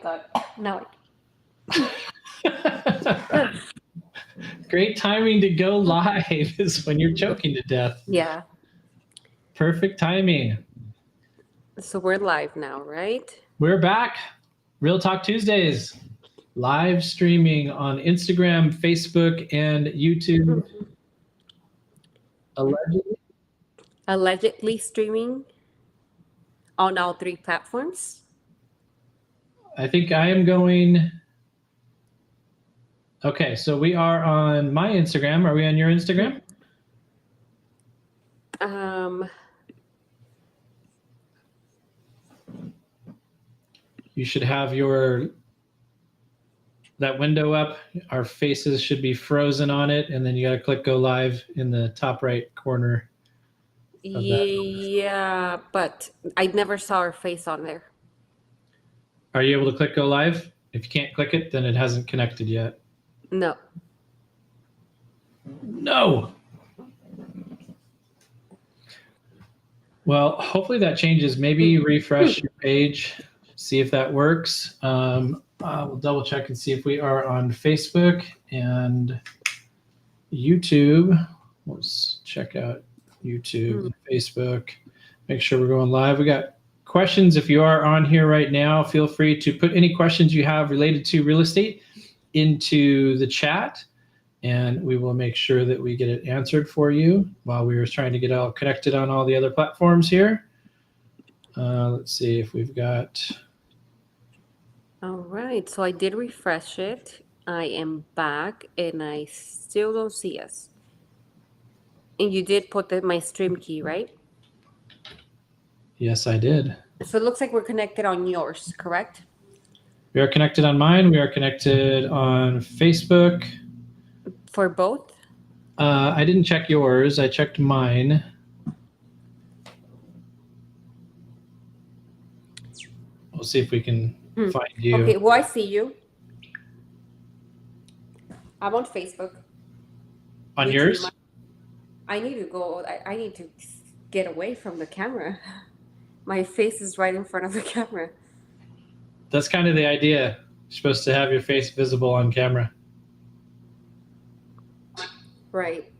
God, no. Great timing to go live is when you're choking to death. Yeah. Perfect timing. So we're live now, right? We're back. Real Talk Tuesdays. Live streaming on Instagram, Facebook, and YouTube. Allegedly. Allegedly streaming on all three platforms. I think I am going. Okay, so we are on my Instagram. Are we on your Instagram? You should have that window up. Our faces should be frozen on it, and then you got to click go live in the top right corner. Yeah, but I never saw her face on there. Are you able to click go live? If you can't click it, then it hasn't connected yet. No. No. Well, hopefully that changes. Maybe refresh your page, see if that works. We'll double check and see if we are on Facebook and YouTube. Let's check out YouTube and Facebook. Make sure we're going live. We got questions. If you are on here right now, feel free to put any questions you have related to real estate into the chat, and we will make sure that we get it answered for you while we were trying to get all connected on all the other platforms here. Let's see if we've got... All right, so I did refresh it. I am back, and I still don't see us. And you did put my stream key, right? Yes, I did. So it looks like we're connected on yours, correct? We are connected on mine. We are connected on Facebook. For both? I didn't check yours. I checked mine. We'll see if we can find you. Okay, well, I see you. I'm on Facebook. On yours? I need to go. I need to get away from the camera. My face is right in front of the camera. That's kind of the idea. You're supposed to have your face visible on camera. Right.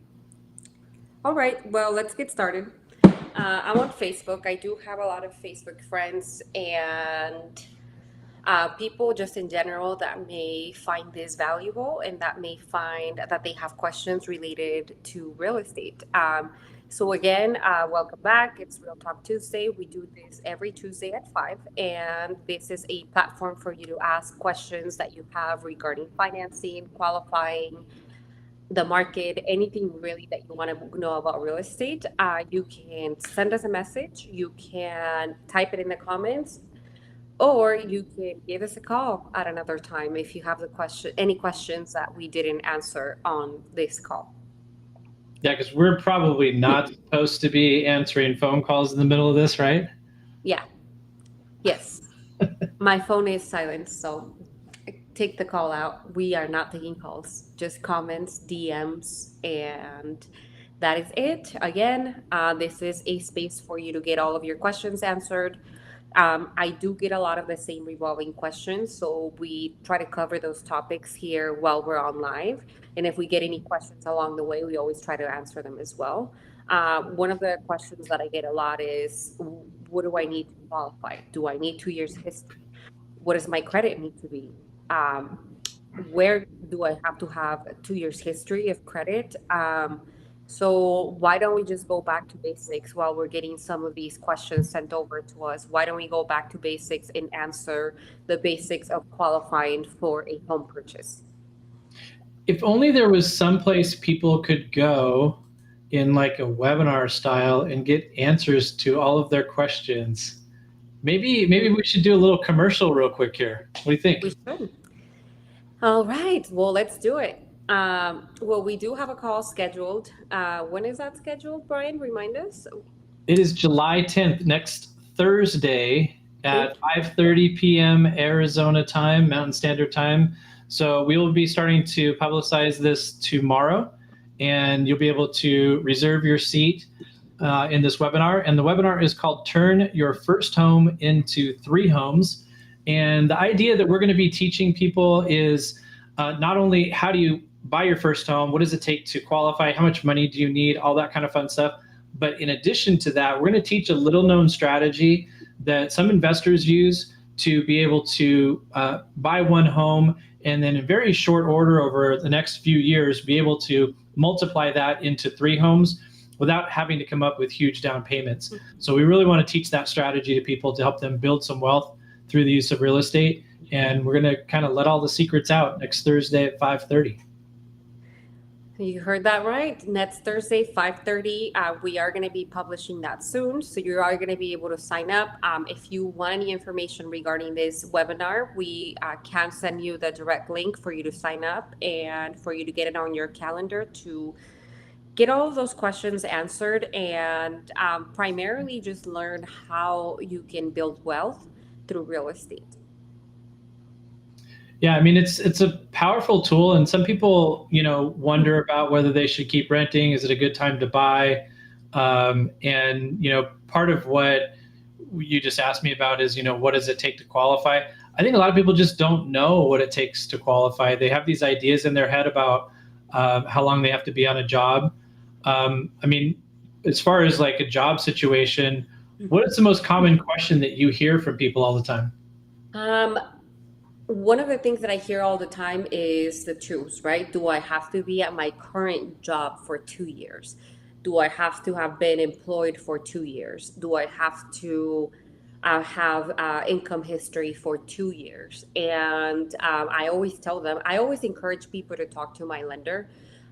All right. Well, let's get started. I'm on Facebook. I do have a lot of Facebook friends and people just in general that may find this valuable and that may find that they have questions related to real estate. So again, welcome back. It's Real Talk Tuesday. We do this every Tuesday at 5, and this is a platform for you to ask questions that you have regarding financing, qualifying, the market, anything really that you want to know about real estate. You can send us a message. You can type it in the comments, or you can give us a call at another time if you have any questions that we didn't answer on this call. Yeah, because we're probably not supposed to be answering phone calls in the middle of this, right? Yeah. Yes. My phone is silent, so take the call out. We are not taking calls, just comments, DMs, and that is it. Again, this is a space for you to get all of your questions answered. I do get a lot of the same revolving questions, so we try to cover those topics here while we're on live. And if we get any questions along the way, we always try to answer them as well. One of the questions that I get a lot is, what do I need to qualify? Do I need 2 years history? What does my credit need to be? Where do I have to have 2 years history of credit? So why don't we just go back to basics while we're getting some of these questions sent over to us? Why don't we go back to basics and answer the basics of qualifying for a home purchase? If only there was someplace people could go in like a webinar style and get answers to all of their questions. Maybe we should do a little commercial real quick here. What do you think? We should. All right. Well, let's do it. Well, we do have a call scheduled. When is that scheduled, Brian? Remind us. It is July 10th, next Thursday at 5:30 p.m. Arizona time, Mountain Standard Time. So we will be starting to publicize this tomorrow, and you'll be able to reserve your seat in this webinar. And the webinar is called Turn Your First Home into 3 Homes. And the idea that we're going to be teaching people is not only how do you buy your first home, what does it take to qualify, how much money do you need, all that kind of fun stuff. But in addition to that, we're going to teach a little known strategy that some investors use to be able to buy one home and then in very short order over the next few years be able to multiply that into 3 homes without having to come up with huge down payments. So we really want to teach that strategy to people to help them build some wealth through the use of real estate. And we're going to kind of let all the secrets out next Thursday at 5:30. You heard that right. Next Thursday, 5:30. We are going to be publishing that soon. So you are going to be able to sign up. If you want any information regarding this webinar, we can send you the direct link for you to sign up and for you to get it on your calendar to get all of those questions answered and primarily just learn how you can build wealth through real estate. Yeah, I mean it's a powerful tool, and some people wonder about whether they should keep renting. Is it a good time to buy? And part of what you just asked me about is what does it take to qualify? I think a lot of people just don't know what it takes to qualify. They have these ideas in their head about how long they have to be on a job. I mean, as far as like a job situation, what is the most common question that you hear from people all the time? One of the things that I hear all the time is the truth, right? Do I have to be at my current job for 2 years? Do I have to have been employed for 2 years? Do I have to have income history for 2 years? And I always tell them, I always encourage people to talk to my lender,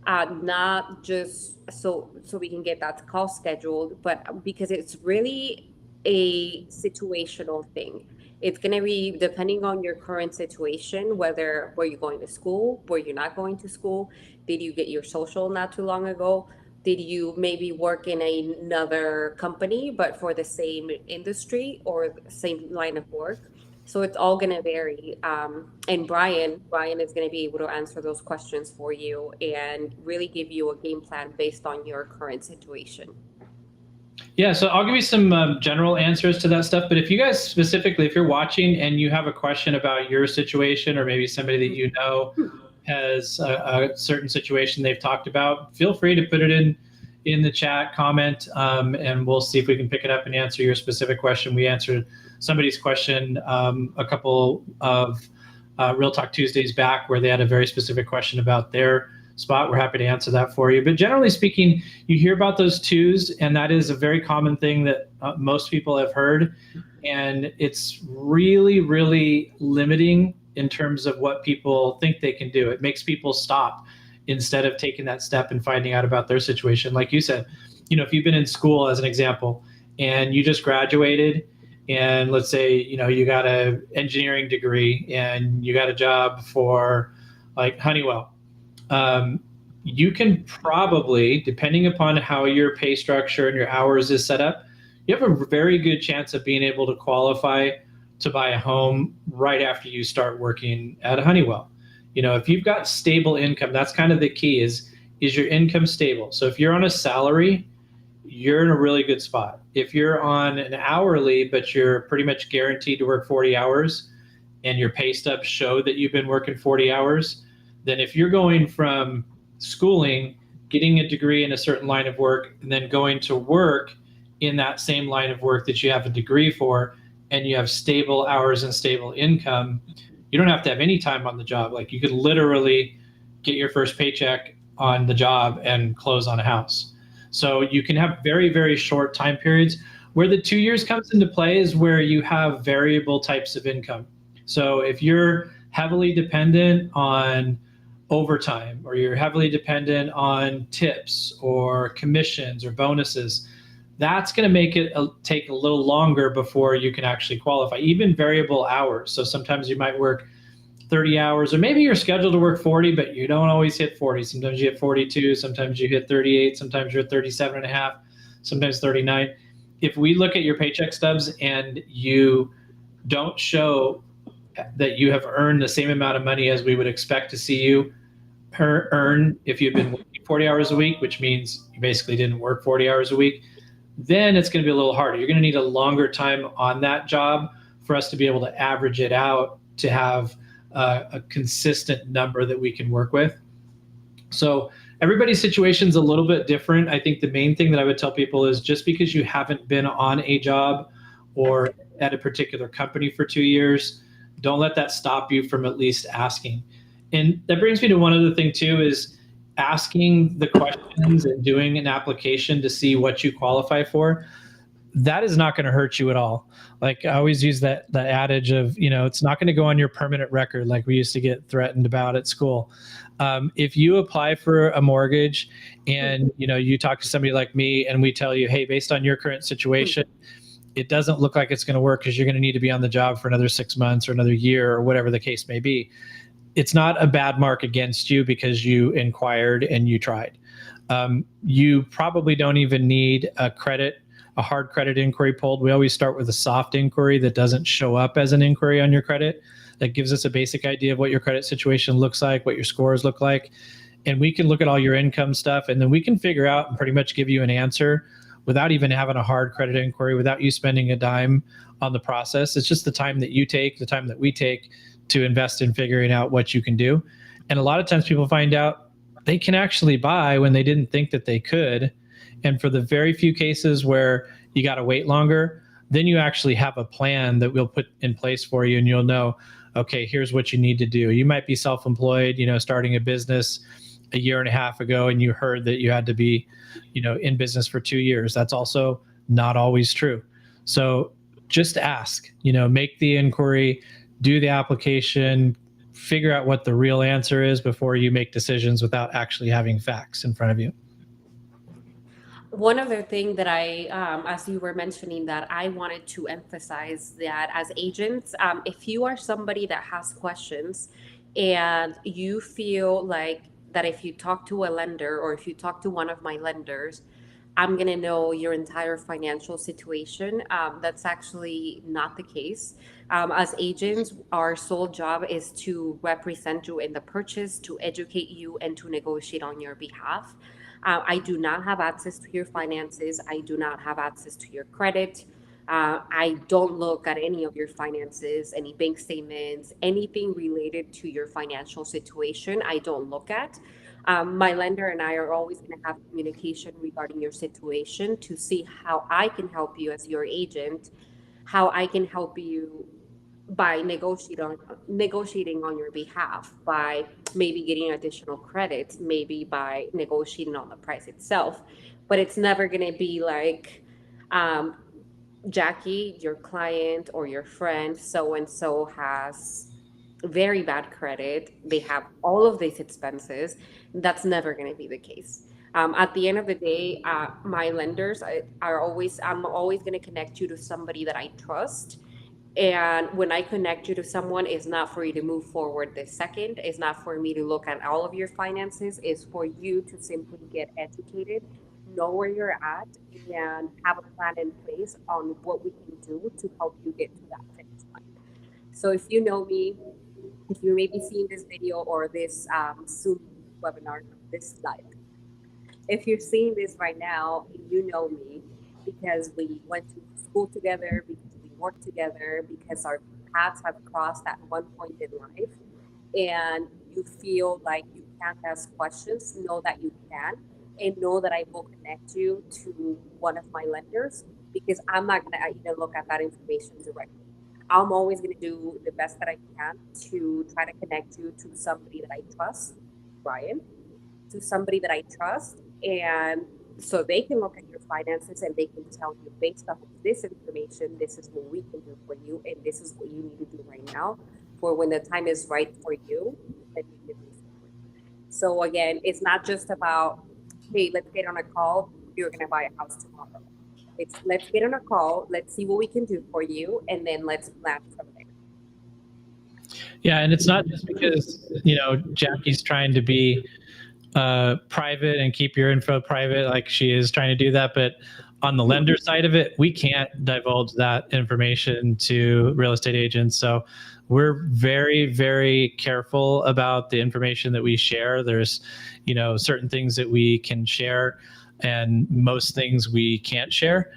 not just so we can get that call scheduled, but because it's really a situational thing. It's going to be depending on your current situation, whether where you're going to school, where you're not going to school. Did you get your social not too long ago? Did you maybe work in another company, but for the same industry or same line of work? So it's all going to vary. And Brian is going to be able to answer those questions for you and really give you a game plan based on your current situation. Yeah, so I'll give you some general answers to that stuff. But if you guys specifically, if you're watching and you have a question about your situation, or maybe somebody that you know has a certain situation they've talked about, feel free to put it in the chat, comment, and we'll see if we can pick it up and answer your specific question. We answered somebody's question a couple of Real Talk Tuesdays back where they had a very specific question about their spot. We're happy to answer that for you. But generally speaking, you hear about those twos, and that is a very common thing that most people have heard. And it's really, really limiting in terms of what people think they can do. It makes people stop instead of taking that step and finding out about their situation. Like you said, if you've been in school as an example, and you just graduated, and let's say, you got an engineering degree and you got a job for like Honeywell. You can probably, depending upon how your pay structure and your hours is set up, you have a very good chance of being able to qualify to buy a home right after you start working at Honeywell. If you've got stable income, that's kind of the key is your income stable? So if you're on a salary, you're in a really good spot. If you're on an hourly, but you're pretty much guaranteed to work 40 hours and your pay stubs show that you've been working 40 hours, then if you're going from schooling, getting a degree in a certain line of work, and then going to work in that same line of work that you have a degree for, and you have stable hours and stable income, you don't have to have any time on the job. Like you could literally get your first paycheck on the job and close on a house. So you can have very, very short time periods. Where the 2 years comes into play is where you have variable types of income. So if you're heavily dependent on overtime, or you're heavily dependent on tips or commissions or bonuses, that's going to make it take a little longer before you can actually qualify. Even variable hours. So sometimes you might work 30 hours, or maybe you're scheduled to work 40, but you don't always hit 40. Sometimes you hit 42, sometimes you hit 38, sometimes you're at 37 and a half, sometimes 39. If we look at your paycheck stubs and you don't show that you have earned the same amount of money as we would expect to see you earn if you've been working 40 hours a week, which means you basically didn't work 40 hours a week, then it's going to be a little harder. You're going to need a longer time on that job for us to be able to average it out to have a consistent number that we can work with. So everybody's situation is a little bit different. I think the main thing that I would tell people is just because you haven't been on a job or at a particular company for 2 years, don't let that stop you from at least asking. And that brings me to one other thing too, is asking the questions and doing an application to see what you qualify for. That is not going to hurt you at all. Like I always use that adage of, it's not going to go on your permanent record like we used to get threatened about at school. If you apply for a mortgage and you talk to somebody like me and we tell you, hey, based on your current situation, it doesn't look like it's going to work because you're going to need to be on the job for another 6 months or another year or whatever the case may be. It's not a bad mark against you because you inquired and you tried. You probably don't even need a hard credit inquiry pulled. We always start with a soft inquiry that doesn't show up as an inquiry on your credit. That gives us a basic idea of what your credit situation looks like, what your scores look like. And we can look at all your income stuff, and then we can figure out and pretty much give you an answer without even having a hard credit inquiry, without you spending a dime on the process. It's just the time that you take, the time that we take to invest in figuring out what you can do. And a lot of times people find out they can actually buy when they didn't think that they could. And for the very few cases where you got to wait longer, then you actually have a plan that we'll put in place for you, and you'll know, okay, here's what you need to do. You might be self-employed, starting a business a year and a half ago, and you heard that you had to be, in business for 2 years. That's also not always true. So just ask, make the inquiry, do the application, figure out what the real answer is before you make decisions without actually having facts in front of you. One other thing that as you were mentioning, that I wanted to emphasize that as agents, if you are somebody that has questions and you feel like that if you talk to a lender or if you talk to one of my lenders, I'm going to know your entire financial situation. That's actually not the case. As agents, our sole job is to represent you in the purchase, to educate you, and to negotiate on your behalf. I do not have access to your finances. I do not have access to your credit. I don't look at any of your finances, any bank statements, anything related to your financial situation. I don't look at. My lender and I are always going to have communication regarding your situation to see how I can help you as your agent, how I can help you by negotiating on your behalf, by maybe getting additional credits, maybe by negotiating on the price itself. But it's never going to be like, um, Jackie, your client or your friend so and so has very bad credit, they have all of these expenses. That's never going to be the case. At the end of the day, my lenders I'm always going to connect you to somebody that I trust. And when I connect you to someone, it's not for you to move forward this second. It's not for me to look at all of your finances. It's for you to simply get educated, know where you're at, and have a plan in place on what we can do to help you get to that finish line. So if you know me, if you may be seeing this video or this Zoom webinar, this live, if you're seeing this right now, you know me because we went to school together, because we worked together, because our paths have crossed at one point in life, and you feel like you can't ask questions, know that you can, and know that I will connect you to one of my lenders because I'm not going to even look at that information directly. I'm always going to do the best that I can to try to connect you to somebody that I trust, Brian, to somebody that I trust, and so they can look at your finances and they can tell you based off of this information, this is what we can do for you, and this is what you need to do right now for when the time is right for you, then you can move forward. So again, it's not just about, hey, let's get on a call, you're going to buy a house tomorrow. It's let's get on a call, let's see what we can do for you, and then let's plan from there. Yeah, and it's not just because Jackie's trying to be private and keep your info private, like she is trying to do that, but on the lender side of it, we can't divulge that information to real estate agents. So we're very, very careful about the information that we share. There's, certain things that we can share and most things we can't share.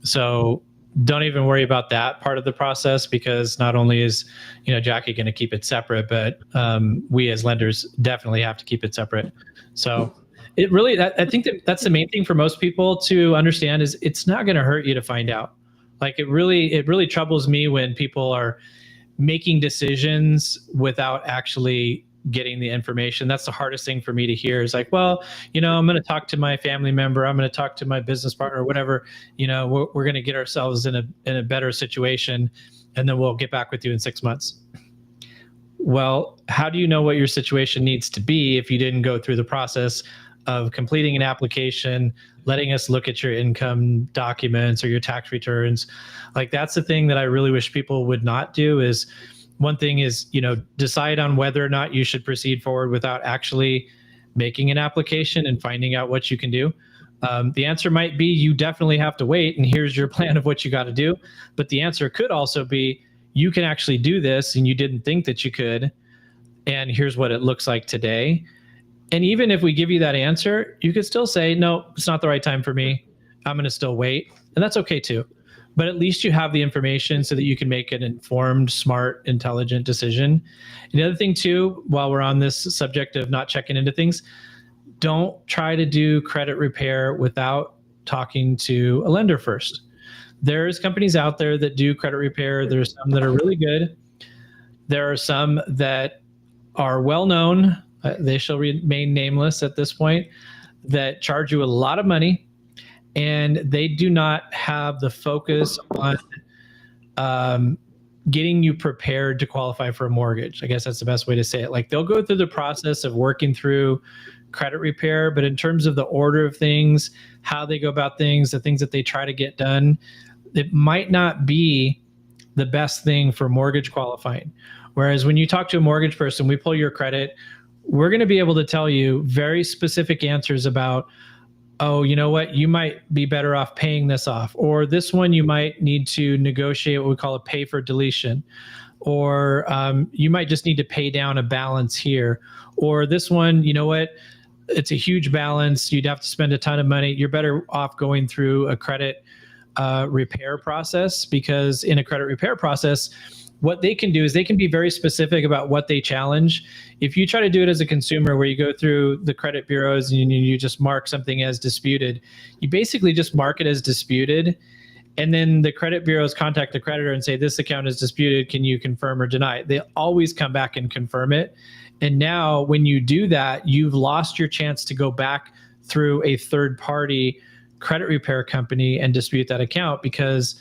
So don't even worry about that part of the process, because not only is, Jackie going to keep it separate, but we as lenders definitely have to keep it separate. So it really, I think that's the main thing for most people to understand, is it's not going to hurt you to find out. Like it really troubles me when people are making decisions without actually getting the information. That's the hardest thing for me to hear, is like, well, I'm going to talk to my family member, I'm going to talk to my business partner, or whatever, we're going to get ourselves in a better situation, and then we'll get back with you in 6 months. Well, how do you know what your situation needs to be if you didn't go through the process of completing an application, letting us look at your income documents or your tax returns? Like, that's the thing that I really wish people would not do. Is one thing is, decide on whether or not you should proceed forward without actually making an application and finding out what you can do. The answer might be you definitely have to wait, and here's your plan of what you got to do. But the answer could also be you can actually do this and you didn't think that you could, and here's what it looks like today. And even if we give you that answer, you could still say, no, it's not the right time for me, I'm going to still wait. And that's okay too. But at least you have the information so that you can make an informed, smart, intelligent decision. And the other thing too, while we're on this subject of not checking into things, don't try to do credit repair without talking to a lender first. There's companies out there that do credit repair. There's some that are really good. There are some that are well known. They shall remain nameless at this point, that charge you a lot of money, and they do not have the focus on getting you prepared to qualify for a mortgage. I guess that's the best way to say it. Like, they'll go through the process of working through credit repair, but in terms of the order of things, how they go about things, the things that they try to get done, it might not be the best thing for mortgage qualifying. Whereas when you talk to a mortgage person, we pull your credit, we're going to be able to tell you very specific answers about, oh, you know what, you might be better off paying this off, or this one you might need to negotiate what we call a pay for deletion, or you might just need to pay down a balance here, or this one, you know what, it's a huge balance, you'd have to spend a ton of money, you're better off going through a credit repair process. Because in a credit repair process, what they can do is they can be very specific about what they challenge. If you try to do it as a consumer, where you go through the credit bureaus and you just mark something as disputed, you basically just mark it as disputed. And then the credit bureaus contact the creditor and say, this account is disputed, can you confirm or deny? They always come back and confirm it. And now when you do that, you've lost your chance to go back through a third party credit repair company and dispute that account, because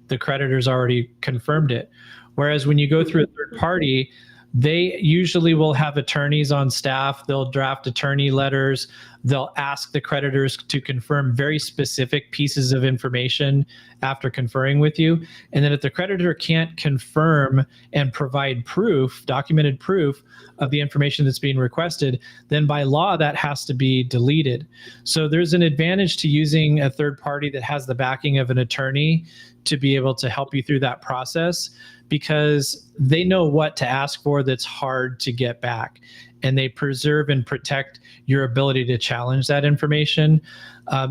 the creditor's already confirmed it. Whereas when you go through a third party, they usually will have attorneys on staff. They'll draft attorney letters. They'll ask the creditors to confirm very specific pieces of information after conferring with you. And then if the creditor can't confirm and provide proof, documented proof of the information that's being requested, then by law that has to be deleted. So there's an advantage to using a third party that has the backing of an attorney to be able to help you through that process, because they know what to ask for that's hard to get back, and they preserve and protect your ability to challenge that information.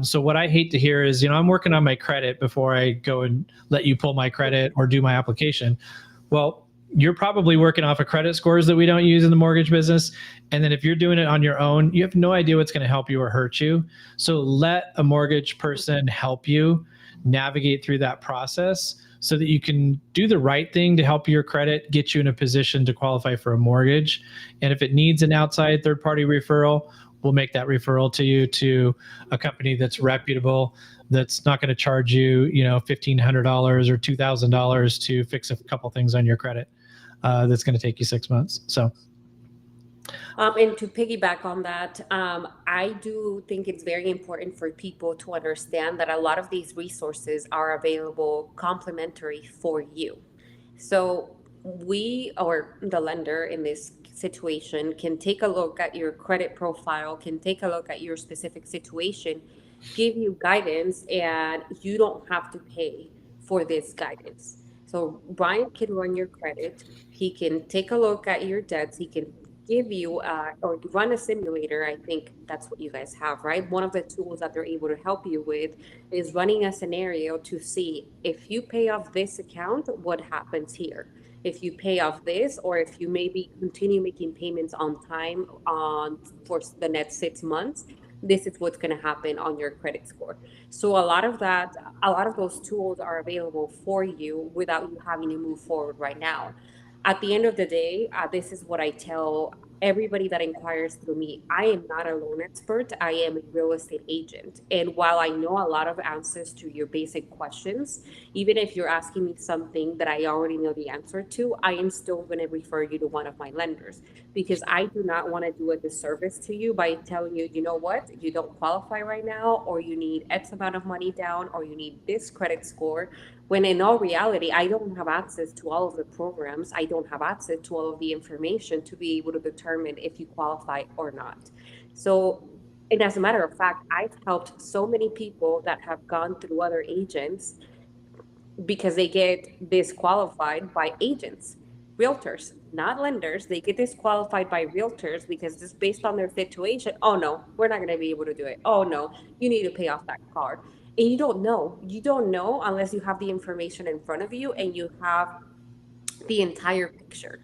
So what I hate to hear is, I'm working on my credit before I go and let you pull my credit or do my application. Well, you're probably working off of credit scores that we don't use in the mortgage business. And then if you're doing it on your own, you have no idea what's going to help you or hurt you. So let a mortgage person help you navigate through that process, so that you can do the right thing to help your credit get you in a position to qualify for a mortgage. And if it needs an outside third-party referral, we'll make that referral to you to a company that's reputable, that's not going to charge you, $1,500 or $2,000 to fix a couple things on your credit. That's going to take you 6 months. So. And to piggyback on that, I do think it's very important for people to understand that a lot of these resources are available complimentary for you. So we, or the lender in this situation, can take a look at your credit profile, can take a look at your specific situation, give you guidance, and you don't have to pay for this guidance. So Brian can run your credit. He can take a look at your debts. He can give you or run a simulator. I think that's what you guys have, right? One of the tools that they're able to help you with is running a scenario to see if you pay off this account, what happens here. If you pay off this, or if you maybe continue making payments on time on for the next 6 months, this is what's going to happen on your credit score. So a lot of those tools are available for you without you having to move forward right now. At the end of the day, this is what I tell everybody that inquires through me. I am not a loan expert. I am a real estate agent. And while I know a lot of answers to your basic questions, even if you're asking me something that I already know the answer to, I am still going to refer you to one of my lenders, because I do not want to do a disservice to you by telling you, you know what, you don't qualify right now, or you need X amount of money down, or you need this credit score, when in all reality, I don't have access to all of the programs. I don't have access to all of the information to be able to determine if you qualify or not. So, and as a matter of fact, I've helped so many people that have gone through other agents because they get disqualified by agents, realtors, not lenders. They get disqualified by realtors because just based on their situation, oh no, we're not going to be able to do it. Oh no, you need to pay off that car. And you don't know. You don't know unless you have the information in front of you and you have the entire picture.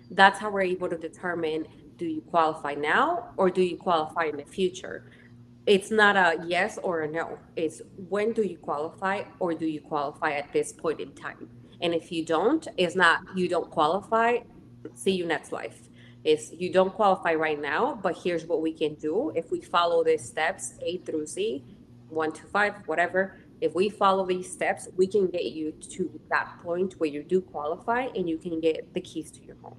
That's how we're able to determine, do you qualify now or do you qualify in the future? It's not a yes or a no. It's when do you qualify or do you qualify at this point in time? And if you don't, it's not you don't qualify, see you next life. It's you don't qualify right now, but here's what we can do. If we follow these steps, A through Z, 1 to 5, whatever, if we follow these steps, we can get you to that point where you do qualify and you can get the keys to your home.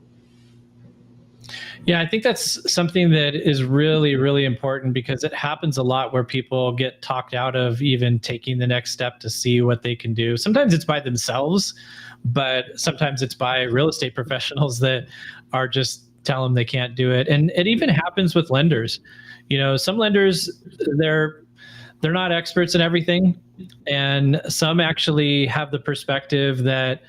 Yeah, I think that's something that is really, really important because it happens a lot where people get talked out of even taking the next step to see what they can do. Sometimes it's by themselves, but sometimes it's by real estate professionals that are just tell them they can't do it. And it even happens with lenders. You know, some lenders, they're they're not experts in everything, and some actually have the perspective that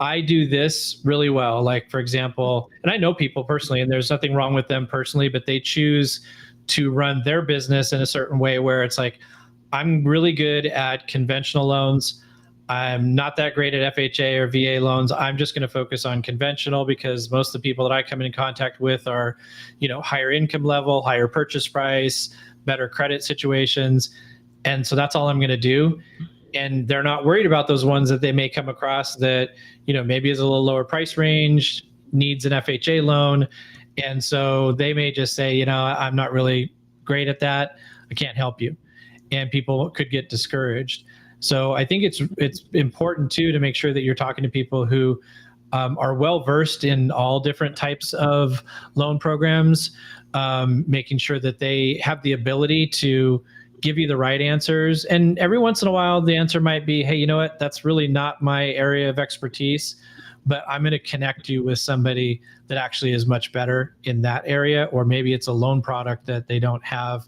I do this really well. Like, for example, and I know people personally, and there's nothing wrong with them personally, but they choose to run their business in a certain way where it's like, I'm really good at conventional loans. I'm not that great at FHA or VA loans. I'm just going to focus on conventional because most of the people that I come in contact with are, you know, higher income level, higher purchase price, better credit situations. And so that's all I'm going to do. And they're not worried about those ones that they may come across that, you know, maybe is a little lower price range, needs an FHA loan. And so they may just say, you know, I'm not really great at that. I can't help you. And people could get discouraged. So I think it's important too to make sure that you're talking to people who are well versed in all different types of loan programs, making sure that they have the ability to give you the right answers. And every once in a while, the answer might be, hey, you know what? That's really not my area of expertise, but I'm going to connect you with somebody that actually is much better in that area. Or maybe it's a loan product that they don't have.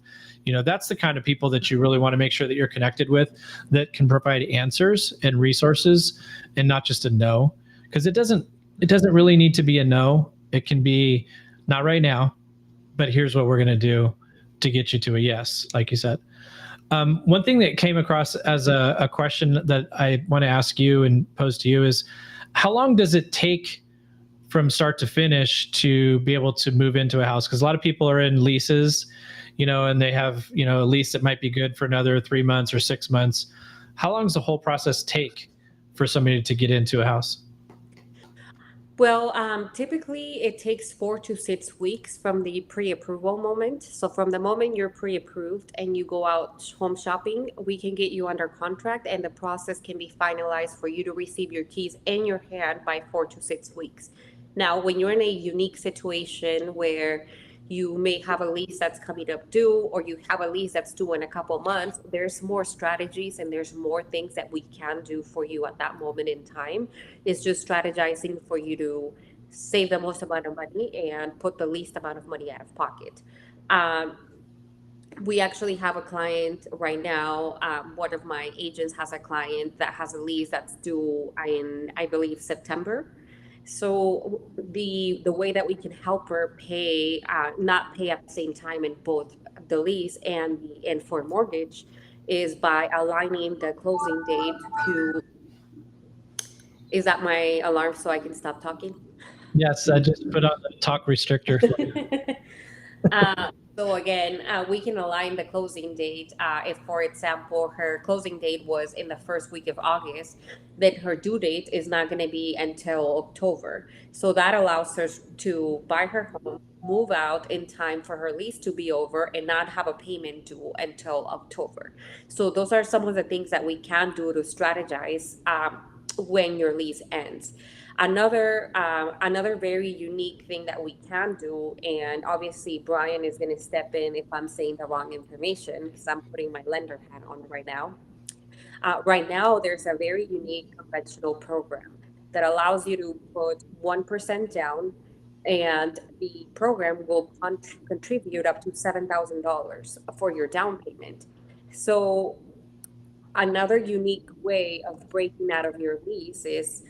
You know, that's the kind of people that you really want to make sure that you're connected with, that can provide answers and resources and not just a no. Because it doesn't really need to be a no. It can be not right now, but here's what we're going to do to get you to a yes, like you said. One thing that came across as a question that I want to ask you and pose to you is, how long does it take from start to finish to be able to move into a house? Because a lot of people are in leases, you know, and they have, you know, a lease that might be good for another 3 months or 6 months. How long does the whole process take for somebody to get into a house? Well, typically it takes 4 to 6 weeks from the pre-approval moment. So from the moment you're pre-approved and you go out home shopping, we can get you under contract and the process can be finalized for you to receive your keys in your hand by 4 to 6 weeks. Now, when you're in a unique situation where you may have a lease that's coming up due or you have a lease that's due in a couple months, there's more strategies and there's more things that we can do for you at that moment in time. It's just strategizing for you to save the most amount of money and put the least amount of money out of pocket. Um, we actually have a client right now. One of my agents has a client that has a lease that's due in, I believe, September. So the way that we can help her pay, not pay at the same time in both the lease and for mortgage, is by aligning the closing date to. Is that my alarm so I can stop talking? Yes, I just put on the talk restrictor for you. So again, we can align the closing date. If, for example, her closing date was in the first week of August, then her due date is not going to be until October. So that allows her to buy her home, move out in time for her lease to be over, and not have a payment due until October. So those are some of the things that we can do to strategize when your lease ends. Another very unique thing that we can do, and obviously Brian is going to step in if I'm saying the wrong information because I'm putting my lender hat on right now. Right now, there's a very unique conventional program that allows you to put 1% down, and the program will contribute up to $7,000 for your down payment. So another unique way of breaking out of your lease is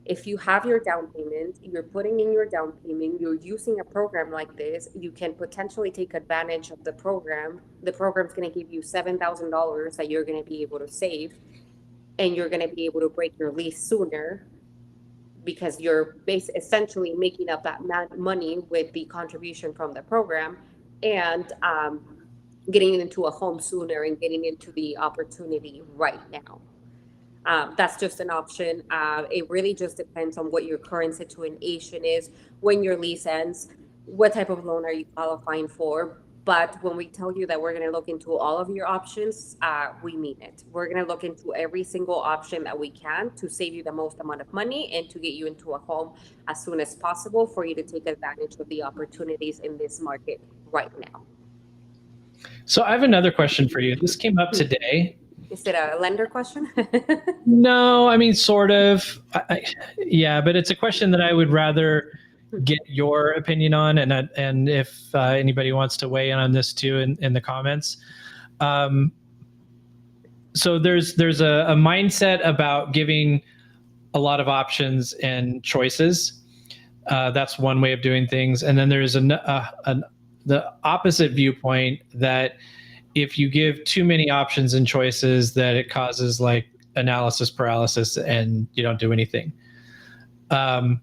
if you have your down payment, you're putting in your down payment, you're using a program like this, you can potentially take advantage of the program. The program's going to give you $7,000 that you're going to be able to save, and you're going to be able to break your lease sooner because you're essentially making up that money with the contribution from the program, and getting into a home sooner and getting into the opportunity right now. That's just an option. It really just depends on what your current situation is, when your lease ends, what type of loan are you qualifying for. But when we tell you that we're going to look into all of your options, we mean it. We're going to look into every single option that we can to save you the most amount of money and to get you into a home as soon as possible for you to take advantage of the opportunities in this market right now. So I have another question for you. This came up today. Is it a lender question? No, I mean, sort of. Yeah, but it's a question that I would rather get your opinion on, and if anybody wants to weigh in on this too in the comments. So there's a mindset about giving a lot of options and choices. That's one way of doing things, and then there's the opposite viewpoint that if you give too many options and choices, that it causes like analysis paralysis and you don't do anything. What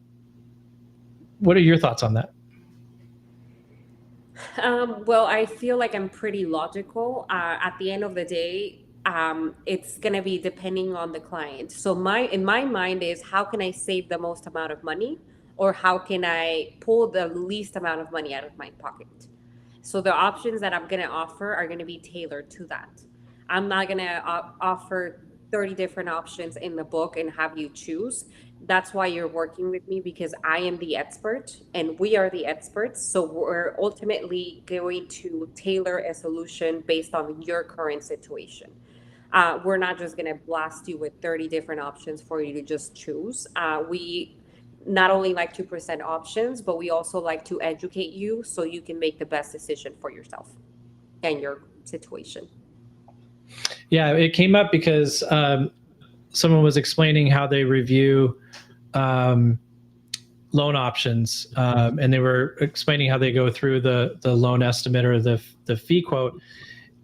are your thoughts on that? Well, I feel like I'm pretty logical. At the end of the day, it's gonna be depending on the client. So in my mind is how can I save the most amount of money, or how can I pull the least amount of money out of my pocket? So the options that I'm going to offer are going to be tailored to that. I'm not going to offer 30 different options in the book and have you choose. That's why you're working with me, because I am the expert and we are the experts. So we're ultimately going to tailor a solution based on your current situation. We're not just going to blast you with 30 different options for you to just choose. We not only like to present options, but we also like to educate you so you can make the best decision for yourself and your situation. Yeah, it came up because someone was explaining how they review loan options, and they were explaining how they go through the loan estimate or the fee quote,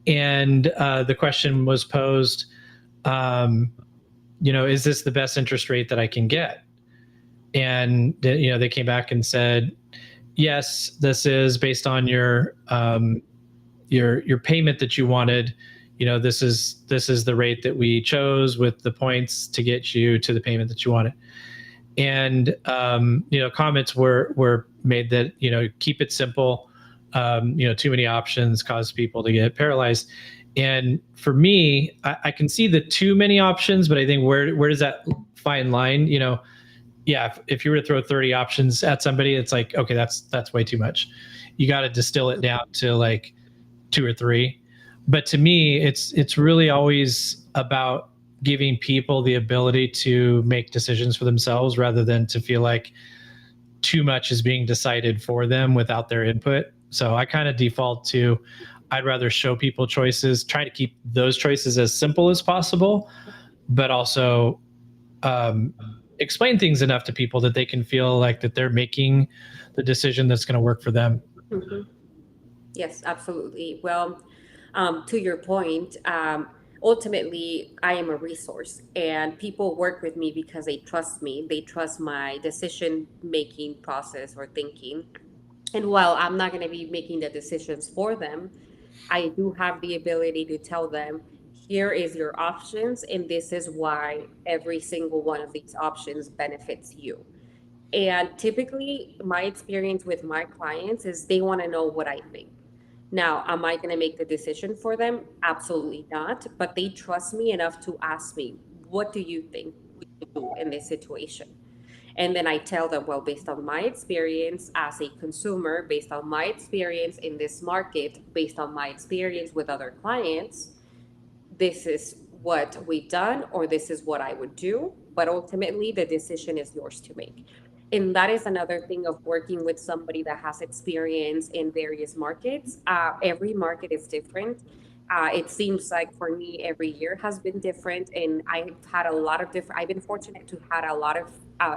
and the question was posed, is this the best interest rate that I can get? And they came back and said, yes, this is based on your payment that you wanted. This is the rate that we chose with the points to get you to the payment that you wanted. And comments were made that keep it simple. Too many options cause people to get paralyzed. And for me, I can see the too many options, but I think where does that fine line? Yeah, if you were to throw 30 options at somebody, it's like, okay, that's way too much. You got to distill it down to like 2 or 3. But to me, it's really always about giving people the ability to make decisions for themselves rather than to feel like too much is being decided for them without their input. So I kind of default to, I'd rather show people choices, try to keep those choices as simple as possible, but also explain things enough to people that they can feel like that they're making the decision that's going to work for them. Hmm. Yes, absolutely. Well, to your point, ultimately, I am a resource, and people work with me because they trust me. They trust my decision making process or thinking. And while I'm not going to be making the decisions for them, I do have the ability to tell them, here is your options, and this is why every single one of these options benefits you. And typically, my experience with my clients is they want to know what I think. Now, am I going to make the decision for them? Absolutely not. But they trust me enough to ask me, what do you think we should do in this situation? And then I tell them, well, based on my experience as a consumer, based on my experience in this market, based on my experience with other clients, this is what we've done or this is what I would do. But ultimately, the decision is yours to make. And that is another thing of working with somebody that has experience in various markets. Every market is different. It seems like for me, every year has been different. And I've had a lot of different, I've been fortunate to had a lot of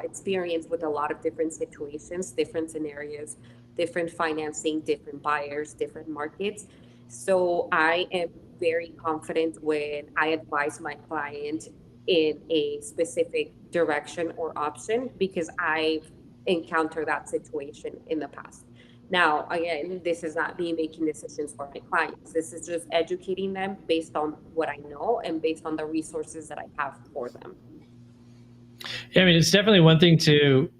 experience with a lot of different situations, different scenarios, different financing, different buyers, different markets. So I am very confident when I advise my client in a specific direction or option because I've encountered that situation in the past. Now, again, this is not me making decisions for my clients. This is just educating them based on what I know and based on the resources that I have for them. Yeah, I mean, it's definitely one thing to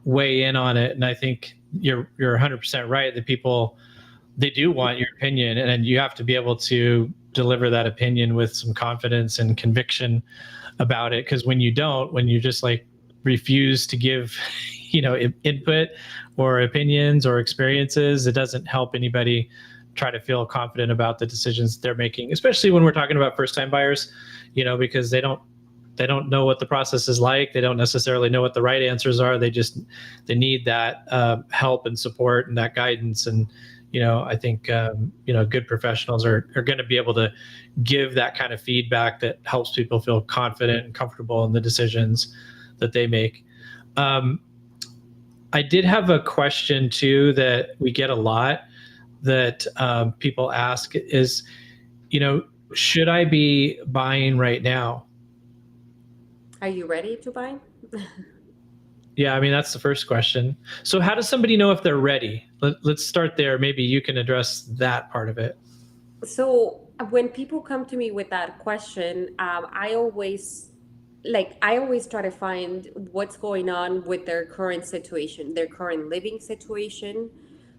weigh in on it, and I think you're 100% right that people, they do want your opinion, and you have to be able to deliver that opinion with some confidence and conviction about it. Because when you don't, when you just like refuse to give, input or opinions or experiences, it doesn't help anybody try to feel confident about the decisions they're making, especially when we're talking about first time buyers, because they don't know what the process is like. They don't necessarily know what the right answers are. They need that help and support and that guidance. And I think good professionals are going to be able to give that kind of feedback that helps people feel confident and comfortable in the decisions that they make. Um, I did have a question too that we get a lot that people ask is, should I be buying right now? Are you ready to buy? Yeah, I mean, that's the first question. So, how does somebody know if they're ready? Let's start there. Maybe you can address that part of it. So when people come to me with that question, I always try to find what's going on with their current situation, their current living situation.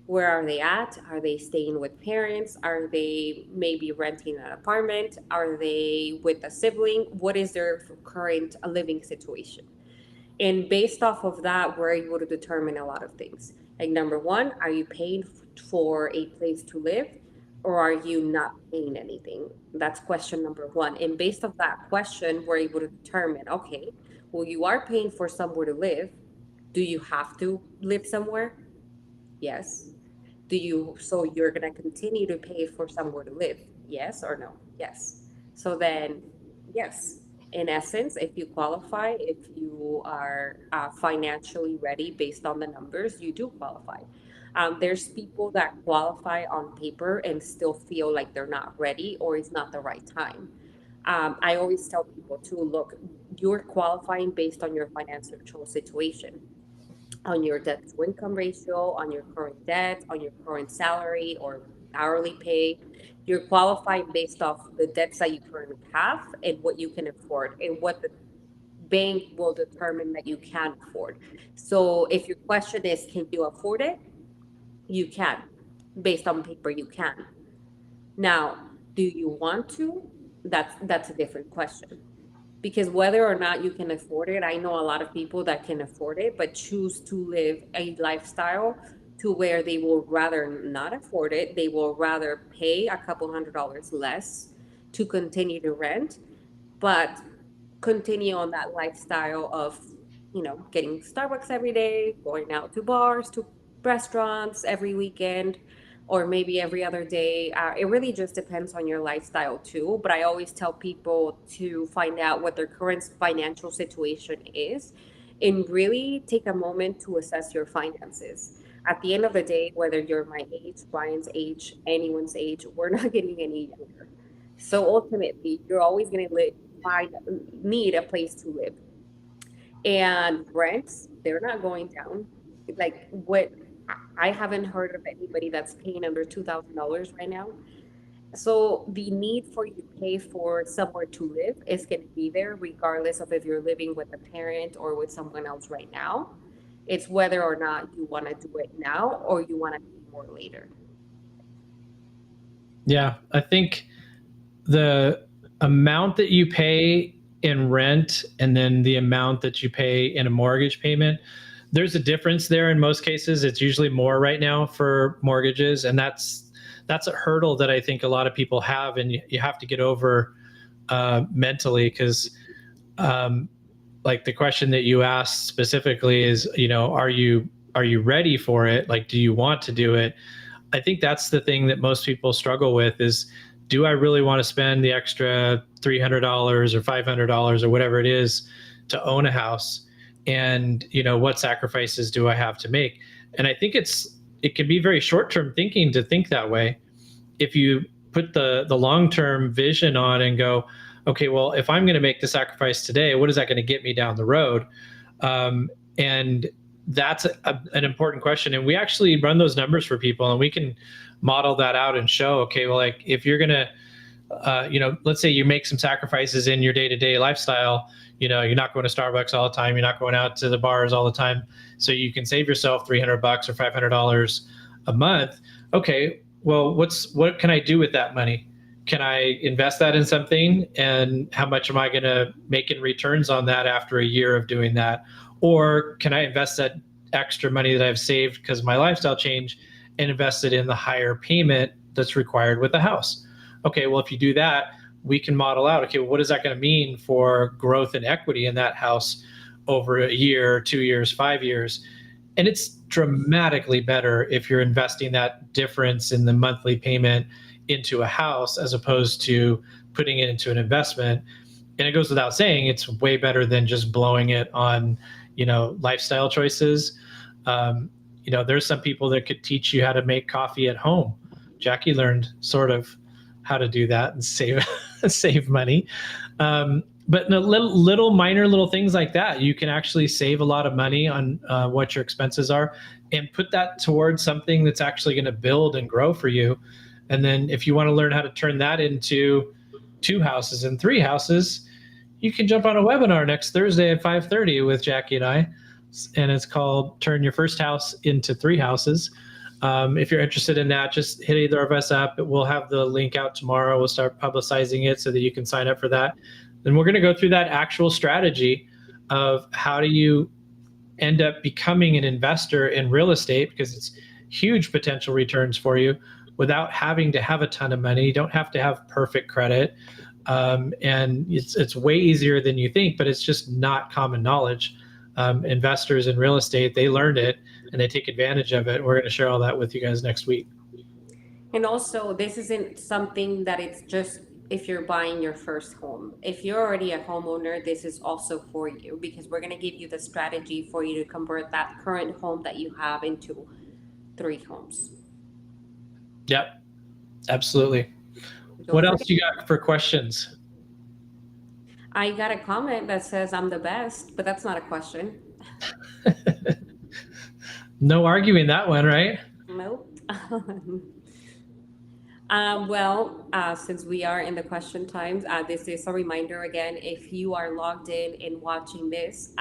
Where are they at? Are they staying with parents? Are they maybe renting an apartment? Are they with a sibling? What is their current living situation? And based off of that, we're able to determine a lot of things. Like, number one, are you paying for a place to live or are you not paying anything? That's question number one. And based off that question, we're able to determine, okay, well, you are paying for somewhere to live. Do you have to live somewhere? Yes. So you're going to continue to pay for somewhere to live? Yes or no? Yes. So then, yes, in essence, if you qualify, if you are financially ready based on the numbers, you do qualify. There's people that qualify on paper and still feel like they're not ready or it's not the right time. I always tell people to look, you're qualifying based on your financial situation, on your debt to income ratio, on your current debt, on your current salary or hourly pay. You're qualifying based off the debts that you currently have and what you can afford and what the bank will determine that you can afford. So if your question is, can you afford it? You can. Based on paper, you can. Now, do you want to? That's a different question, because whether or not you can afford it, I know a lot of people that can afford it but choose to live a lifestyle to where they will rather not afford it. They will rather pay a couple $100 less to continue to rent, but continue on that lifestyle of, getting Starbucks every day, going out to bars, to restaurants every weekend, or maybe every other day. It really just depends on your lifestyle too. But I always tell people to find out what their current financial situation is and really take a moment to assess your finances. At the end of the day, whether you're my age, Brian's age, anyone's age, we're not getting any younger. So ultimately, you're always going to find need a place to live, and rents, they're not going down. Like what, I haven't heard of anybody that's paying under $2,000 right now. So the need for you to pay for somewhere to live is going to be there, regardless of if you're living with a parent or with someone else right now. It's whether or not you want to do it now or you want to pay more later. Yeah, I think the amount that you pay in rent and then the amount that you pay in a mortgage payment, there's a difference there. In most cases it's usually more right now for mortgages, and that's a hurdle that I think a lot of people have, and you have to get over mentally, because like the question that you asked specifically is, are you ready for it? Like, do you want to do it? I think that's the thing that most people struggle with is, do I really want to spend the extra $300 or $500 or whatever it is to own a house? And, what sacrifices do I have to make? And I think it can be very short-term thinking to think that way. If you put the long-term vision on and go, okay, well, if I'm going to make the sacrifice today, what is that going to get me down the road? And that's an important question. And we actually run those numbers for people, and we can model that out and show, okay, well, like if you're going to, let's say you make some sacrifices in your day-to-day lifestyle, you're not going to Starbucks all the time. You're not going out to the bars all the time. So you can save yourself $300 or $500 a month. Okay, well, what can I do with that money? Can I invest that in something? And how much am I going to make in returns on that after a year of doing that? Or can I invest that extra money that I've saved because of my lifestyle change and invest it in the higher payment that's required with the house? Okay, well, if you do that, we can model out, okay, well, what is that going to mean for growth and equity in that house over a year, 2 years, 5 years? And it's dramatically better if you're investing that difference in the monthly payment into a house as opposed to putting it into an investment. And it goes without saying, it's way better than just blowing it on, lifestyle choices. There's some people that could teach you how to make coffee at home. Jackie learned sort of how to do that and save money. But little minor things like that, you can actually save a lot of money on what your expenses are, and put that towards something that's actually going to build and grow for you. And then if you want to learn how to turn that into 2 houses and 3 houses, you can jump on a webinar next Thursday at 5:30 with Jackie and I. And it's called Turn Your First House into 3 Houses. If you're interested in that, just hit either of us up. We'll have the link out tomorrow. We'll start publicizing it so that you can sign up for that. Then we're going to go through that actual strategy of how do you end up becoming an investor in real estate, because it's huge potential returns for you without having to have a ton of money. You don't have to have perfect credit. And it's way easier than you think, but it's just not common knowledge. Investors in real estate, they learned it and they take advantage of it. We're going to share all that with you guys next week. And also, this isn't something that it's just if you're buying your first home. If you're already a homeowner, this is also for you, because we're going to give you the strategy for you to convert that current home that you have into 3 homes. Yep, absolutely. What else you got for questions? I got a comment that says I'm the best, but that's not a question. No arguing that one, right? Nope. Since we are in the question times, this is a reminder again, if you are logged in and watching this,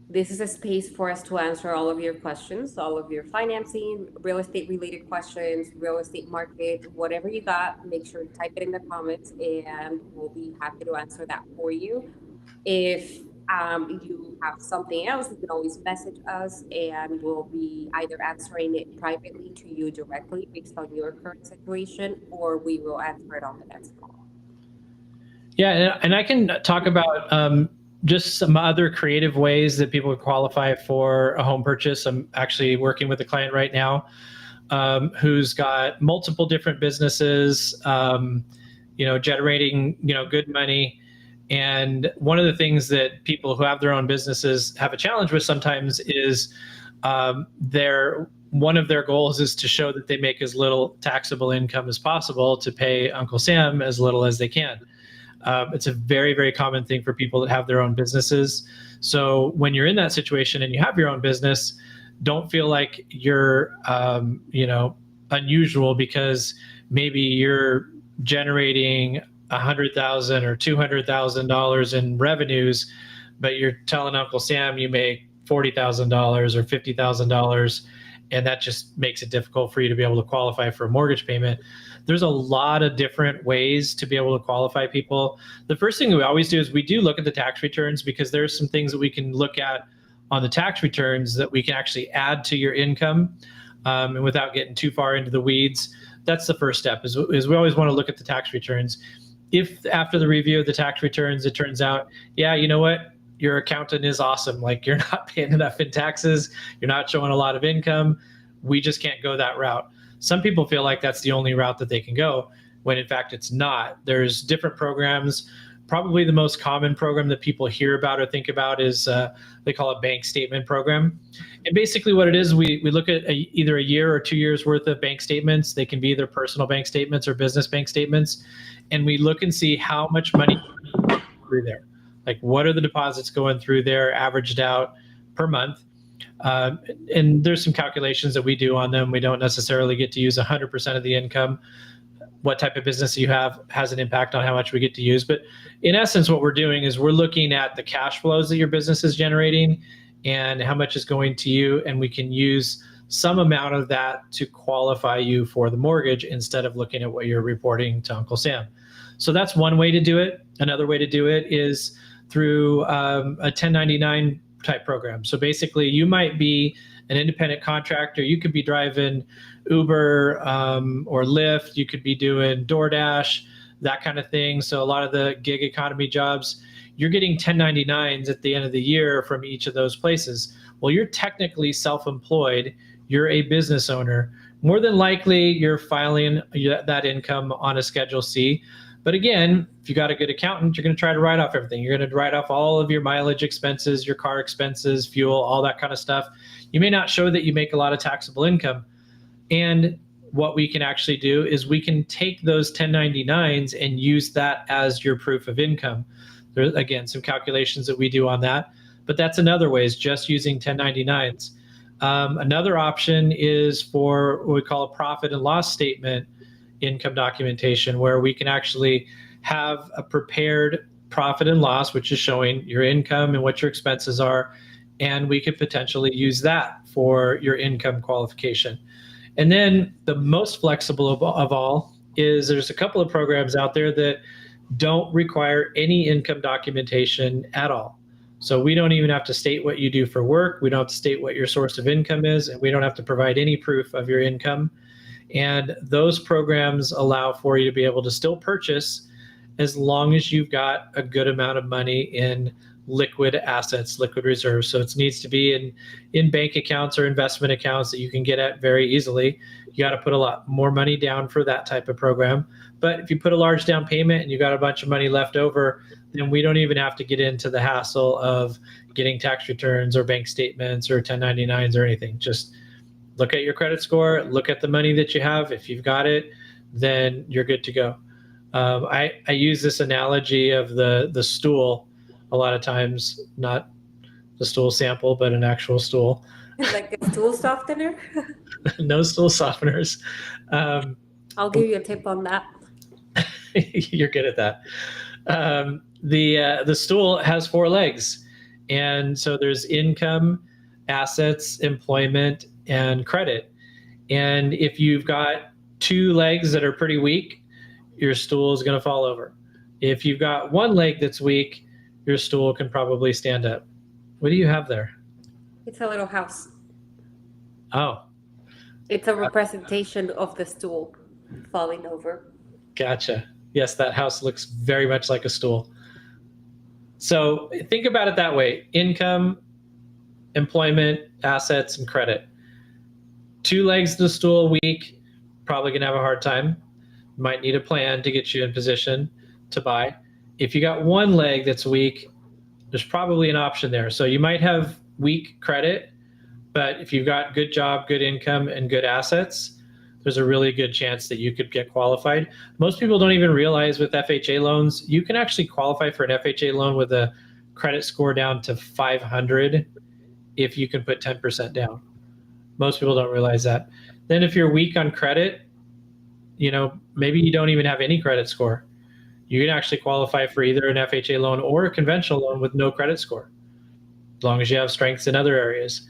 this is a space for us to answer all of your questions, all of your financing, real estate related questions, real estate market, whatever you got, make sure to type it in the comments and we'll be happy to answer that for you. If you have something else, you can always message us and we'll be either answering it privately to you directly based on your current situation, or we will answer it on the next call. Yeah, and I can talk about just some other creative ways that people would qualify for a home purchase. I'm actually working with a client right now who's got multiple different businesses, generating, good money. And one of the things that people who have their own businesses have a challenge with sometimes is one of their goals is to show that they make as little taxable income as possible to pay Uncle Sam as little as they can. It's a very, very common thing for people that have their own businesses. So when you're in that situation and you have your own business, don't feel like you're, unusual because maybe you're generating $100,000 or $200,000 in revenues, but you're telling Uncle Sam you make $40,000 or $50,000, and that just makes it difficult for you to be able to qualify for a mortgage payment. There's a lot of different ways to be able to qualify people. The first thing we always do is we do look at the tax returns, because there's some things that we can look at on the tax returns that we can actually add to your income. And without getting too far into the weeds, that's the first step is we always want to look at the tax returns. If after the review of the tax returns, it turns out, yeah, you know what? Your accountant is awesome. Like, you're not paying enough in taxes. You're not showing a lot of income. We just can't go that route. Some people feel like that's the only route that they can go, when in fact it's not. There's different programs. Probably the most common program that people hear about or think about is they call it bank statement program. And basically what it is, we look at either a year or 2 years worth of bank statements. They can be either personal bank statements or business bank statements. And we look and see how much money through there. Like, what are the deposits going through there averaged out per month? And there's some calculations that we do on them. We don't necessarily get to use 100% of the income. What type of business you have has an impact on how much we get to use. But in essence, what we're doing is we're looking at the cash flows that your business is generating and how much is going to you. And we can use some amount of that to qualify you for the mortgage instead of looking at what you're reporting to Uncle Sam. So that's one way to do it. Another way to do it is through a 1099 type program. So basically, you might be an independent contractor. You could be driving Uber or Lyft. You could be doing DoorDash, that kind of thing. So a lot of the gig economy jobs, you're getting 1099s at the end of the year from each of those places. Well, you're technically self-employed. You're a business owner. More than likely, you're filing that income on a Schedule C. But again, if you got a good accountant, you're going to try to write off everything. You're going to write off all of your mileage expenses, your car expenses, fuel, all that kind of stuff. You may not show that you make a lot of taxable income. And what we can actually do is we can take those 1099s and use that as your proof of income. There's, again, some calculations that we do on that. But that's another way, is just using 1099s. Another option is for what we call a profit and loss statement income documentation, where we can actually have a prepared profit and loss, which is showing your income and what your expenses are. And we could potentially use that for your income qualification. And then the most flexible of all is there's a couple of programs out there that don't require any income documentation at all. So we don't even have to state what you do for work. We don't have to state what your source of income is, and we don't have to provide any proof of your income. And those programs allow for you to be able to still purchase as long as you've got a good amount of money in liquid assets, liquid reserves. So it needs to be in bank accounts or investment accounts that you can get at very easily. You got to put a lot more money down for that type of program. But if you put a large down payment and you got a bunch of money left over, then we don't even have to get into the hassle of getting tax returns or bank statements or 1099s or anything. Just look at your credit score, look at the money that you have. If you've got it, then you're good to go. I use this analogy of the stool a lot of times, not the stool sample, but an actual stool. Like a stool softener? No stool softeners. I'll give you a tip on that. You're good at that. The stool has 4 legs. And so there's income, assets, employment, and credit. And if you've got 2 legs that are pretty weak, your stool is going to fall over. If you've got 1 leg that's weak, your stool can probably stand up. What do you have there? It's a little house. Oh. It's a representation of the stool falling over. Gotcha. Yes, that house looks very much like a stool. So think about it that way. Income, employment, assets, and credit. 2 legs to the stool weak, probably going to have a hard time. Might need a plan to get you in position to buy. If you got 1 leg that's weak, there's probably an option there. So you might have weak credit, but if you've got good job, good income, and good assets, there's a really good chance that you could get qualified. Most people don't even realize with FHA loans, you can actually qualify for an FHA loan with a credit score down to 500 if you can put 10% down. Most people don't realize that. Then if you're weak on credit, maybe you don't even have any credit score. You can actually qualify for either an FHA loan or a conventional loan with no credit score, as long as you have strengths in other areas.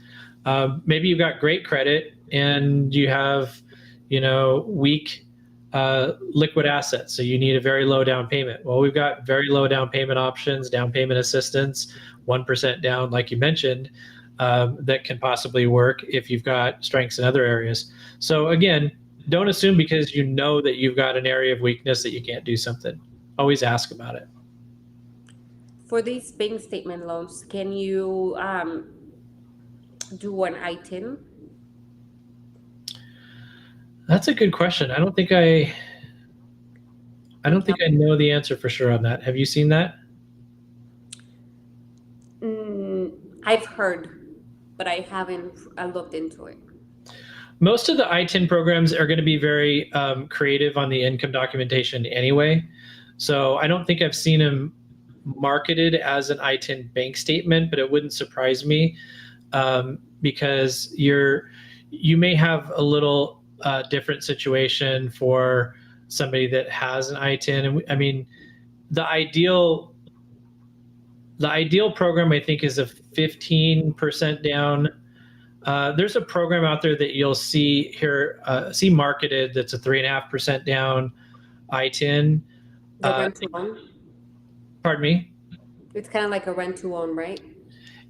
Maybe you've got great credit and you have, weak liquid assets. So you need a very low down payment. Well, we've got very low down payment options, down payment assistance, 1% down, like you mentioned, that can possibly work if you've got strengths in other areas. So again, don't assume because you know that you've got an area of weakness that you can't do something. Always ask about it. For these bank statement loans, can you do an ITIN? That's a good question. I don't think I know the answer for sure on that. Have you seen that? I've heard, but I haven't looked into it. Most of the ITIN programs are going to be very creative on the income documentation anyway. So I don't think I've seen them marketed as an ITIN bank statement, but it wouldn't surprise me because you may have a little different situation for somebody that has an ITIN. And I mean, the ideal program I think is a 15% down. There's a program out there that you'll see marketed that's a 3.5% down ITIN. The rent to own? Pardon me? It's kind of like a rent to own, right?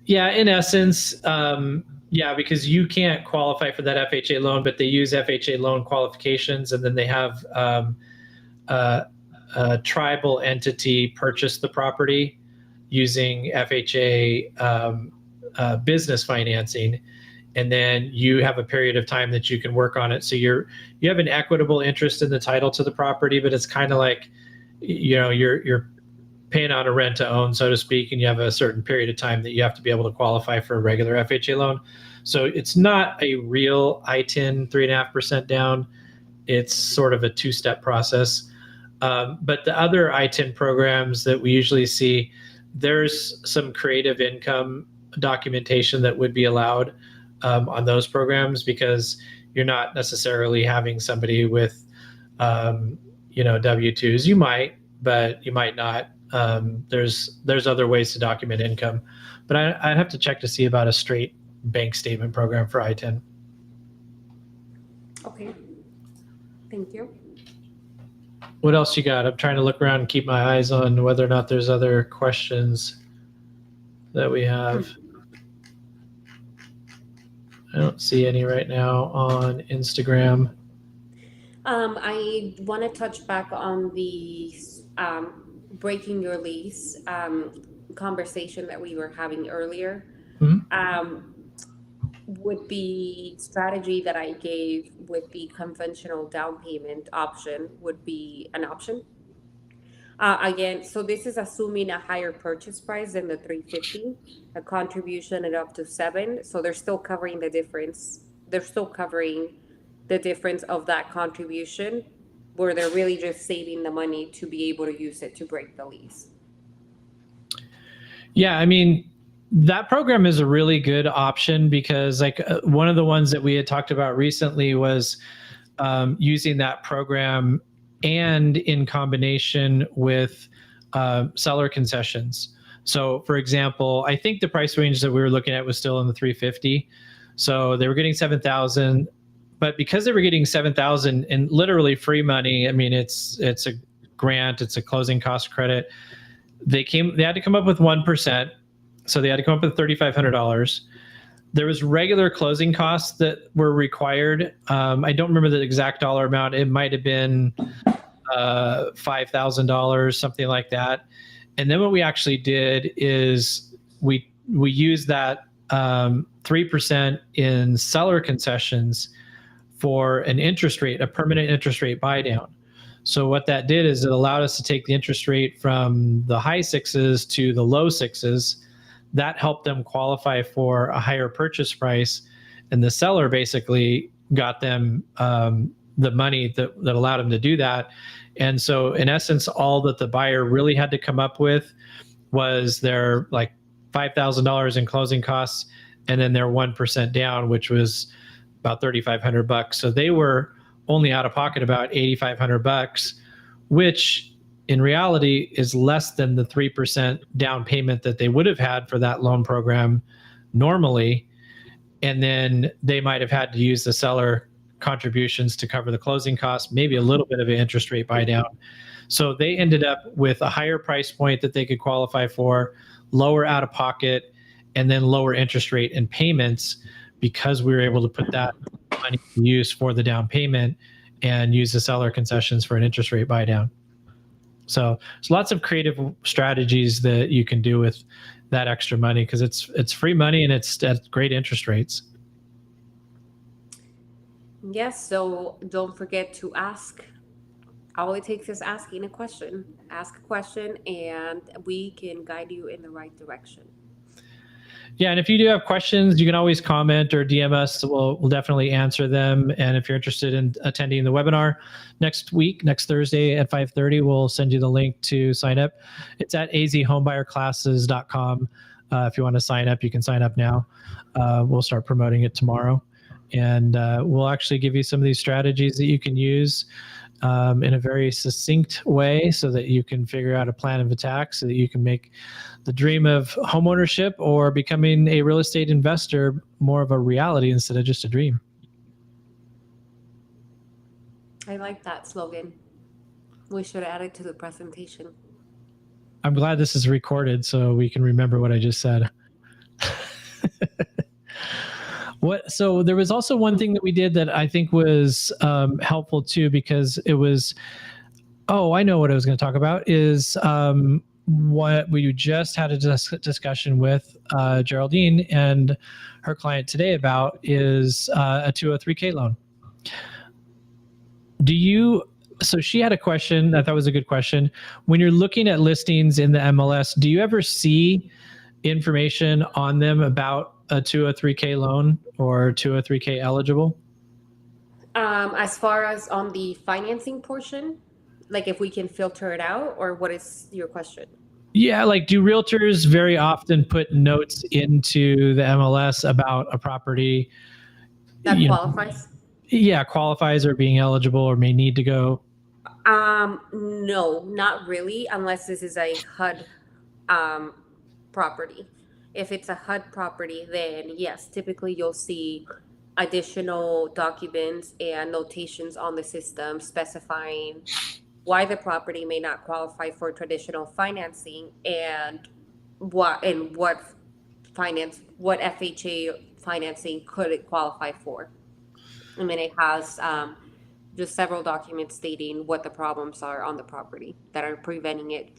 Yeah, in essence, because you can't qualify for that FHA loan, but they use FHA loan qualifications, and then they have a tribal entity purchase the property using FHA business financing. And then you have a period of time that you can work on it. So you have an equitable interest in the title to the property, but it's kind of like, you're paying on a rent to own, so to speak, and you have a certain period of time that you have to be able to qualify for a regular FHA loan. So it's not a real ITIN 3.5% down. It's sort of a 2-step process. But the other ITIN programs that we usually see, there's some creative income documentation that would be allowed on those programs, because you're not necessarily having somebody with W-2s. You might, but you might not. There's other ways to document income, but I'd have to check to see about a straight bank statement program for ITIN. Okay, thank you. What else you got? I'm trying to look around and keep my eyes on whether or not there's other questions that we have. I don't see any right now on Instagram. I want to touch back on the breaking your lease conversation that we were having earlier. Mm-hmm. Would the strategy that I gave with the conventional down payment option would be an option? Again, so this is assuming a higher purchase price than the 350, a contribution at up to 7. So they're still covering the difference. They're still covering the difference of that contribution, where they're really just saving the money to be able to use it to break the lease. Yeah, I mean, that program is a really good option, because like one of the ones that we had talked about recently was using that program and in combination with seller concessions. So for example, I think the price range that we were looking at was still in the 350. So they were getting 7,000, but because they were getting 7,000 in literally free money, I mean, it's a grant, it's a closing cost credit. They had to come up with 1%. So they had to come up with $3,500. There was regular closing costs that were required. I don't remember the exact dollar amount. It might have been $5,000, something like that. And then what we actually did is we used that 3% in seller concessions for an interest rate, a permanent interest rate buy down. So what that did is it allowed us to take the interest rate from the high sixes to the low sixes. That helped them qualify for a higher purchase price, and the seller basically got them the money that allowed them to do that. And so in essence, all that the buyer really had to come up with was their like $5,000 in closing costs, and then their 1% down, which was about $3,500. So they were only out of pocket about $8,500, which in reality is less than the 3% down payment that they would have had for that loan program normally. And then they might have had to use the seller contributions to cover the closing costs, maybe a little bit of an interest rate buy down. So they ended up with a higher price point that they could qualify for, lower out of pocket, and then lower interest rate and payments, because we were able to put that money to use for the down payment and use the seller concessions for an interest rate buy down. So there's lots of creative strategies that you can do with that extra money, because it's free money and it's at great interest rates. Yes, so don't forget to ask. All it takes is asking a question. Ask a question and we can guide you in the right direction. Yeah, and if you do have questions, you can always comment or DM us. We'll definitely answer them. And if you're interested in attending the webinar next week, next Thursday at 5:30, we'll send you the link to sign up. It's at azhomebuyerclasses.com. If you want to sign up, you can sign up now. We'll start promoting it tomorrow. And we'll actually give you some of these strategies that you can use in a very succinct way so that you can figure out a plan of attack so that you can make the dream of homeownership or becoming a real estate investor more of a reality instead of just a dream. I like that slogan. We should add it to the presentation. I'm glad this is recorded so we can remember what I just said. So there was also one thing that we did that I think was helpful too, because it was, I know what I was going to talk about is what we just had a discussion with Geraldine and her client today about is a 203K loan. So she had a question, I thought was a good question. When you're looking at listings in the MLS, do you ever see information on them about a 203K loan or 203K eligible? As far as on the financing portion, like if we can filter it out, or what is your question? Yeah, like do realtors very often put notes into the MLS about a property that qualifies? Qualifies or being eligible or may need to go? No, not really, unless this is a HUD property. If it's a HUD property, then yes, typically you'll see additional documents and notations on the system specifying why the property may not qualify for traditional financing and what FHA financing could it qualify for. And then it has just several documents stating what the problems are on the property that are preventing it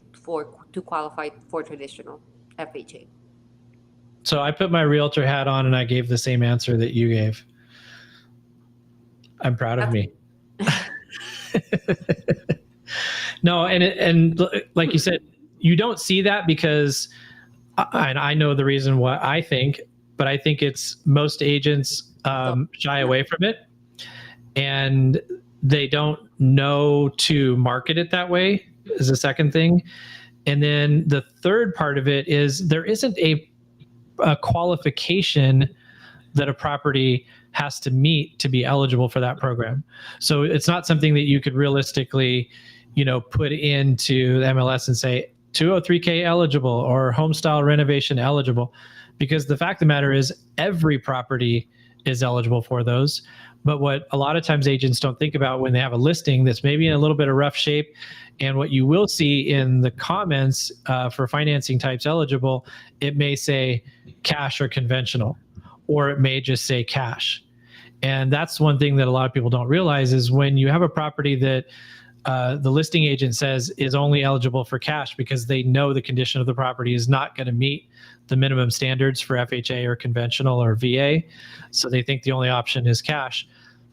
to qualify for traditional FHA. So I put my realtor hat on and I gave the same answer that you gave. I'm proud of me. No, and like you said, you don't see that because, and I know the reason why I think, but I think it's most agents shy away from it, and they don't know to market it that way is the second thing. And then the third part of it is there isn't a qualification that a property has to meet to be eligible for that program. So it's not something that you could realistically, put into the MLS and say 203K eligible or home style renovation eligible, because the fact of the matter is every property is eligible for those. But what a lot of times agents don't think about when they have a listing that's maybe in a little bit of rough shape, and what you will see in the comments for financing types eligible, it may say cash or conventional, or it may just say cash. And that's one thing that a lot of people don't realize is when you have a property that the listing agent says is only eligible for cash because they know the condition of the property is not going to meet the minimum standards for FHA or conventional or VA. So they think the only option is cash.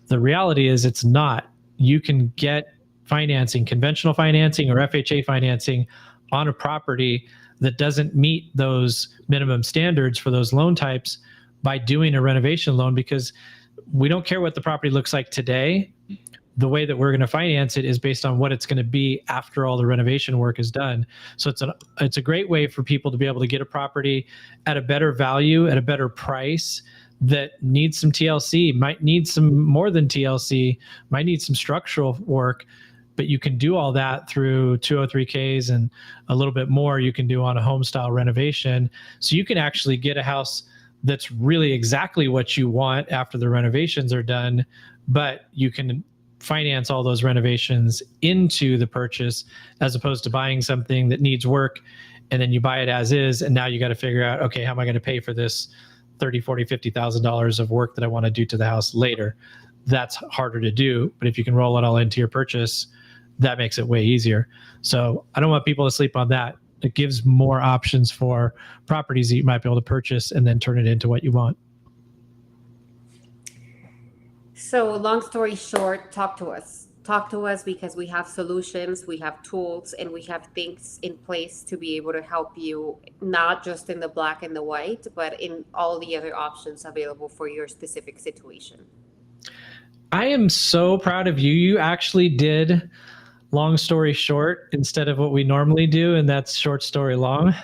The reality is it's not. You can get financing, conventional financing or FHA financing on a property that doesn't meet those minimum standards for those loan types by doing a renovation loan, because we don't care what the property looks like today. The way that we're going to finance it is based on what it's going to be after all the renovation work is done. So it's a great way for people to be able to get a property at a better value, at a better price, that needs some TLC, might need some more than TLC, might need some structural work, but you can do all that through 203Ks, and a little bit more you can do on a home style renovation. So you can actually get a house that's really exactly what you want after the renovations are done, but you can finance all those renovations into the purchase, as opposed to buying something that needs work and then you buy it as is, and now you got to figure out, okay, how am I going to pay for this $30,000, $40,000, $50,000 of work that I want to do to the house later? That's harder to do. But if you can roll it all into your purchase, that makes it way easier. So I don't want people to sleep on that. It gives more options for properties that you might be able to purchase and then turn it into what you want. So long story short, talk to us. Talk to us because we have solutions, we have tools, and we have things in place to be able to help you, not just in the black and the white, but in all the other options available for your specific situation. I am so proud of you. You actually did long story short instead of what we normally do, and that's short story long.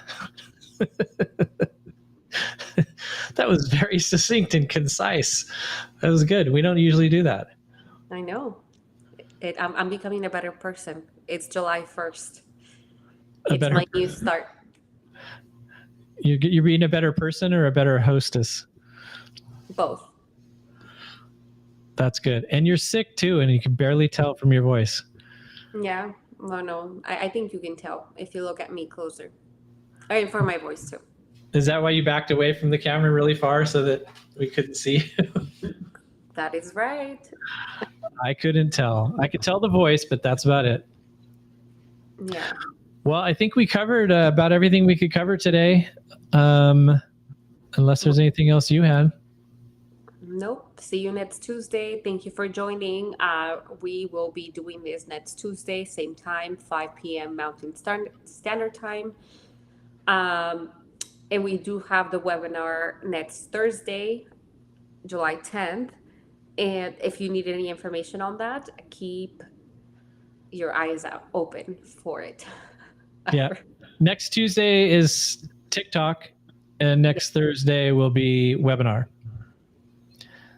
That was very succinct and concise. That was good. We don't usually do that. I know. I'm becoming a better person. It's July 1st. It's my new start. You're being a better person or a better hostess? Both. That's good. And you're sick too, and you can barely tell from your voice. Yeah. Well, no, I think you can tell if you look at me closer. I mean, for my voice too. Is that why you backed away from the camera really far so that we couldn't see you? That is right. I couldn't tell. I could tell the voice, but that's about it. Yeah. Well, I think we covered about everything we could cover today. Unless there's anything else you had. Nope. See you next Tuesday. Thank you for joining. We will be doing this next Tuesday, same time, 5 p.m. Mountain Standard Time. And we do have the webinar next Thursday, July 10th. And if you need any information on that, keep your eyes out open for it. Yeah. Next Tuesday is TikTok, and next Thursday will be webinar.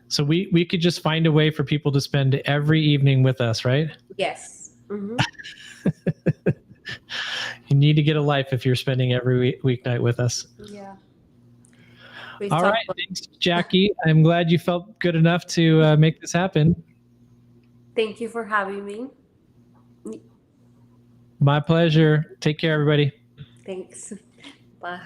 So we could just find a way for people to spend every evening with us, right? Yes. Mm-hmm. You need to get a life if you're spending every weeknight with us. Yeah. All right. Thanks, Jackie. I'm glad you felt good enough to make this happen. Thank you for having me. My pleasure. Take care, everybody. Thanks. Bye.